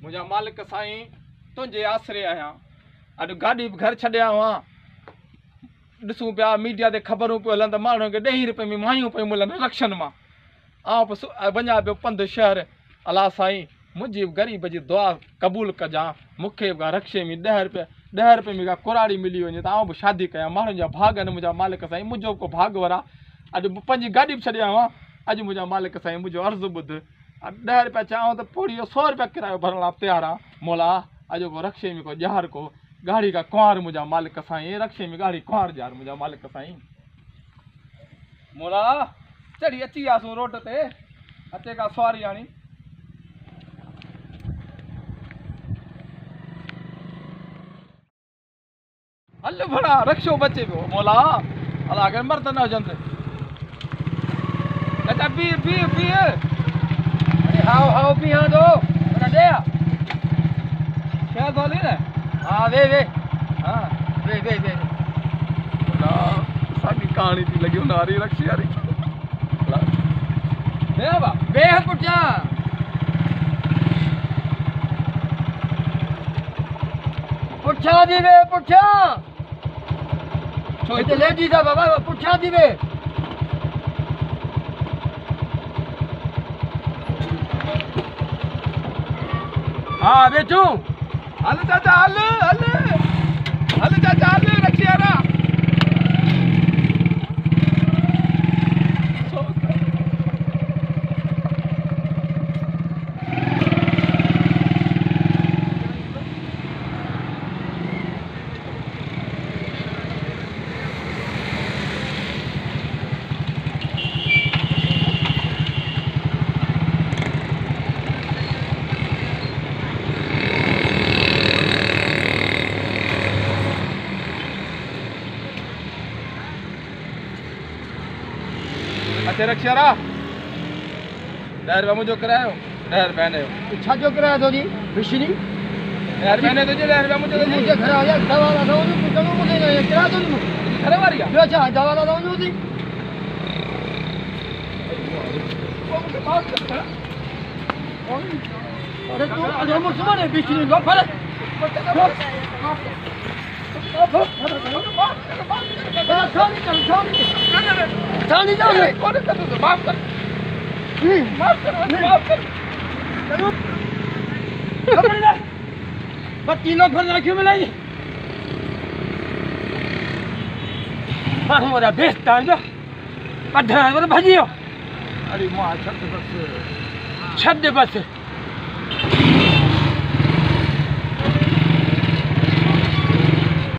मुझा मालिक साईं तुझे आसरे आया अॼु गाड़ी घर छॾिया हुआ ॾिसूं पिया मीडिया ते ख़बरूं पियूं हलनि त माण्हुनि खे 10 रुपए में मायूं पियूं मिलनि रक्षन मां वञा पियो पंधु शहर अला साईं मुंहिंजी ग़रीब जी दुआ क़बूल कजां मूंखे रक्षे में 10 रुपए में का कुराड़ी मिली वञे त आउं बि शादी कयां माण्हुनि जा भाग आहिनि मुंहिंजा मालिक साईं मुंहिंजो को भाग वरा अॼु पंहिंजी गाॾी बि छॾिया हुआ अॼु मुंहिंजा मालिक साईं मुंहिंजो अर्ज़ु ॿुध 10 रुपया चाहियां त पूरी 100 रुपया किरायो भरण लाइ तयारु आहे मोला अॼु को रक्षे में को ॼार को गाड़ी का कुंवार मुंहिंजा मालिक साईं रक्षे में गाड़ी कुंवार ॼार मुंहिंजा मालिक साईं मोला चढ़ी अची वियासीं रोड ते अचे का सवारी आणी हल भड़ा रक्षो बचे पियो मोला अला अगर मर्द न हुजनि चाचा पी अरे हाओ पिया दो अरे दे क्या बोली ना हाँ वे हाँ वे ना साडी कहानी थी लगी नारी रक्षी यारी वे पुठिया पुठिया दी वे पुठिया तो लेडीज आ बाबा पुठिया दी वे हाँ बेचू हल चाचा हल चाचा हल रखियारा अच्छे रक्षारा 10 रुपया मुझे करायो 10 रुपया ने अच्छा जो कराया तो जी बिशनी 10 रुपया ने तो जी 10 रुपया मुझे खरा यार दवा ला दो तो मुझे करा दो मुझे खरा मारी जो अच्छा दवा ला दो जी अरे तू अजो मुसलमान है बिशनी लो फले Tony Johnny, what is that? Master. But you know, for the accumulation. But what a best time. But what a bhajiyo. Are you more? Shut the bus.